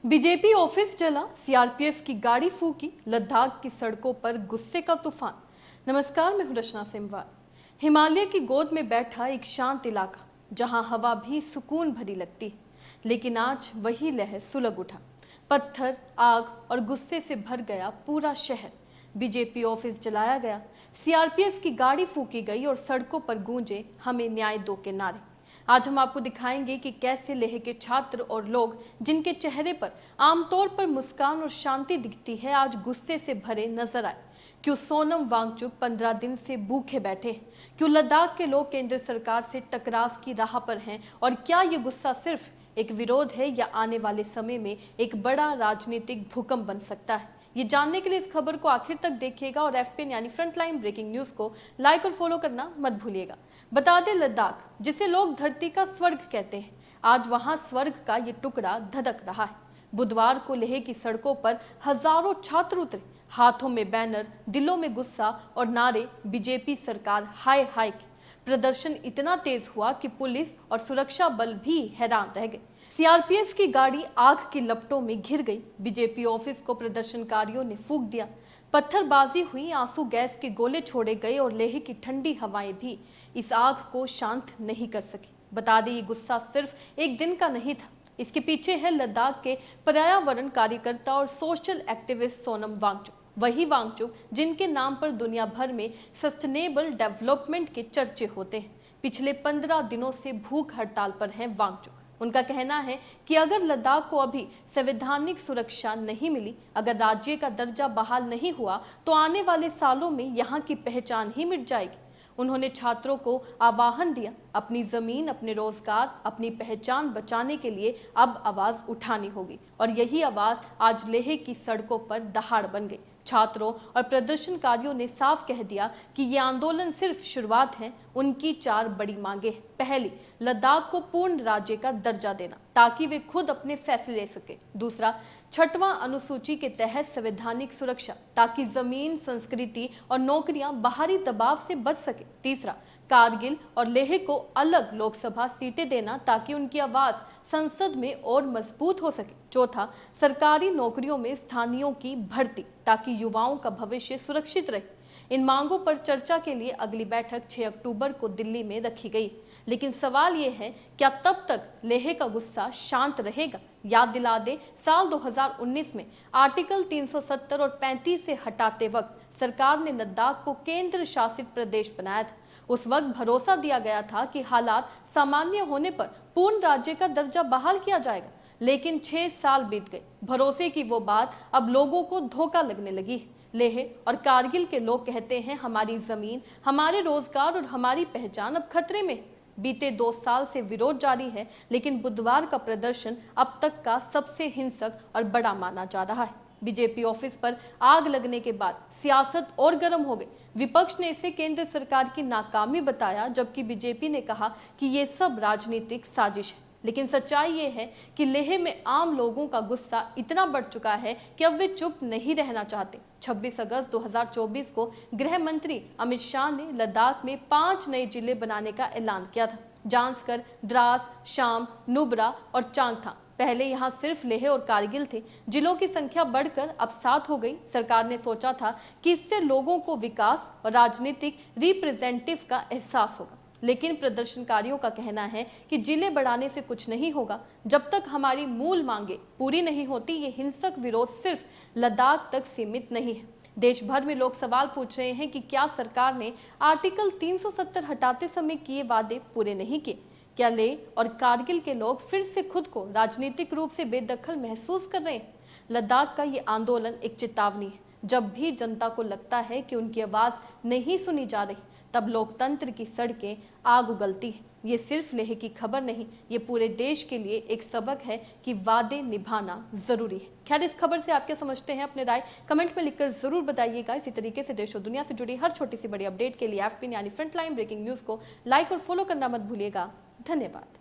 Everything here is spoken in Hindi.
बीजेपी ऑफिस जला, सीआरपीएफ की गाड़ी फूकी, लद्दाख की सड़कों पर गुस्से का तूफान। नमस्कार, मैं हूं रचना सिमवाल। हिमालय की गोद में बैठा एक शांत इलाका, जहां हवा भी सुकून भरी लगती है, लेकिन आज वही लहर सुलग उठा। पत्थर, आग और गुस्से से भर गया पूरा शहर। बीजेपी ऑफिस जलाया गया, सीआरपीएफ की गाड़ी फूकी गई और सड़कों पर गूंजे हमें न्याय दो के नारे। आज हम आपको दिखाएंगे कि कैसे लेह के छात्र और लोग, जिनके चेहरे पर आमतौर पर मुस्कान और शांति दिखती है, आज गुस्से से भरे नजर आए। क्यों सोनम वांगचुक 15 दिन से भूखे बैठे हैं? क्यों लद्दाख के लोग केंद्र सरकार से टकराव की राह पर हैं? और क्या ये गुस्सा सिर्फ एक विरोध है या आने वाले समय में एक बड़ा राजनीतिक भूकंप बन सकता है? ये जानने के लिए इस खबर को आखिर तक देखिएगा और एफपीएन यानी फ्रंटलाइन ब्रेकिंग न्यूज को लाइक और फॉलो करना मत भूलिएगा। बता दें, लद्दाख, जिसे लोग धरती का स्वर्ग कहते हैं, आज वहां स्वर्ग का ये टुकड़ा धधक रहा है। बुधवार को लेह की सड़कों पर हजारों छात्र उतरे, हाथों में बैनर, दिलों में गुस्सा और नारे, बीजेपी सरकार हाय हाय के। प्रदर्शन इतना तेज हुआ कि पुलिस और सुरक्षा बल भी हैरान रह गए। सीआरपीएफ की गाड़ी आग की लपटों में घिर गई। बीजेपी ऑफिस को प्रदर्शनकारियों ने फूंक दिया, पत्थरबाजी हुई, आंसू गैस के गोले छोड़े गए और लेह की ठंडी हवाएं भी इस आग को शांत नहीं कर सकी। बता दें, ये गुस्सा सिर्फ एक दिन का नहीं था। इसके पीछे है लद्दाख के पर्यावरण कार्यकर्ता और सोशल एक्टिविस्ट सोनम वांगचुक। वही वांगचुक जिनके नाम पर दुनिया भर में सस्टेनेबल डेवलपमेंट के चर्चे होते हैं। पिछले 15 दिनों से भूख हड़ताल पर हैं वांगचुक। उनका कहना है कि अगर लद्दाख को अभी संवैधानिक सुरक्षा नहीं मिली, अगर राज्य का दर्जा बहाल नहीं हुआ, तो आने वाले सालों में यहाँ की पहचान ही मिट जाएगी। उन्होंने छात्रों को आह्वान दिया, अपनी जमीन, अपने रोजगार, अपनी पहचान बचाने के लिए अब आवाज उठानी होगी। और यही आवाज आज लेह की सड़कों पर दहाड़ बन गई। छात्रों और प्रदर्शनकारियों ने साफ कह दिया कि ये आंदोलन सिर्फ शुरुआत है। उनकी 4 बड़ी मांगे हैं। पहली, लद्दाख को पूर्ण राज्य का दर्जा देना, ताकि वे खुद अपने फैसले ले सके। दूसरा, 6वां अनुसूची के तहत संवैधानिक सुरक्षा, ताकि जमीन, संस्कृति और नौकरियां बाहरी दबाव से बच सके। तीसरा, कारगिल और लेह को अलग लोकसभा सीटें देना, ताकि उनकी आवाज संसद में और मजबूत हो सके। चौथा, सरकारी नौकरियों में स्थानीयों की भर्ती, ताकि युवाओं का भविष्य सुरक्षित रहे। इन मांगों पर चर्चा के लिए अगली बैठक 6 अक्टूबर को दिल्ली में रखी गई। लेकिन सवाल यह है, क्या तब तक लेह का गुस्सा शांत रहेगा? याद दिला दे, साल 2019 में आर्टिकल 370 और 35 से हटाते वक्त सरकार ने लद्दाख को केंद्र शासित प्रदेश बनाया था। उस वक्त भरोसा दिया गया था कि हालात सामान्य होने पर पूर्ण राज्य का दर्जा बहाल किया जाएगा। लेकिन 6 साल बीत गए। भरोसे की वो बात अब लोगों को धोखा लगने लगी है। लेह और कारगिल के लोग कहते हैं, हमारी जमीन, हमारे रोजगार और हमारी पहचान अब खतरे में। बीते 2 साल से विरोध जारी है, लेकिन बुधवार का प्रदर्शन अब तक का सबसे हिंसक और बड़ा माना जा रहा है। बीजेपी ऑफिस पर आग लगने के बाद सियासत और गर्म हो गई। विपक्ष ने इसे केंद्र सरकार की नाकामी बताया, जबकि बीजेपी ने कहा कि ये सब राजनीतिक साजिश है। लेकिन सच्चाई ये है कि लेह में आम लोगों का गुस्सा इतना बढ़ चुका है कि अब वे चुप नहीं रहना चाहते। 26 अगस्त 2024 को गृह मंत्री अमित शाह ने लद्दाख में 5 नए जिले बनाने का ऐलान किया था। जांस्कर, द्रास, शाम, नुब्रा और चांगथा। पहले यहाँ सिर्फ लेह और कारगिल थे। जिलों की संख्या बढ़कर अब 7 हो गई। सरकार ने सोचा था कि इससे लोगों को विकास और राजनीतिक रिप्रेजेंटेटिव का एहसास होगा। लेकिन प्रदर्शनकारियों का कहना है कि जिले बढ़ाने से कुछ नहीं होगा। जब तक हमारी मूल मांगे पूरी नहीं होती, ये हिंसक विरोध सिर्फ लद्दाख तक सीमित नहीं है। देश भर में लोग सवाल पूछ रहे हैं कि क्या सरकार ने आर्टिकल 370 हटाते समय किए वादे पूरे नहीं किए? क्या लेह और कारगिल के लोग फिर से खुद को राजनीतिक रूप से बेदखल महसूस कर रहे हैं? लद्दाख का ये आंदोलन एक चेतावनी है। जब भी जनता को लगता है कि उनकी आवाज नहीं सुनी जा रही, तब लोकतंत्र की सड़कें आग उगलती है। ये सिर्फ लेह की खबर नहीं, ये पूरे देश के लिए एक सबक है कि वादे निभाना जरूरी है। खैर, इस खबर से आप क्या समझते हैं? अपने राय कमेंट में लिखकर जरूर बताइएगा। इसी तरीके से देश और दुनिया से जुड़ी हर छोटी सी बड़ी अपडेट के लिए एफपीएन यानी फ्रंटलाइन ब्रेकिंग न्यूज को लाइक और फॉलो करना मत भूलिएगा। धन्यवाद।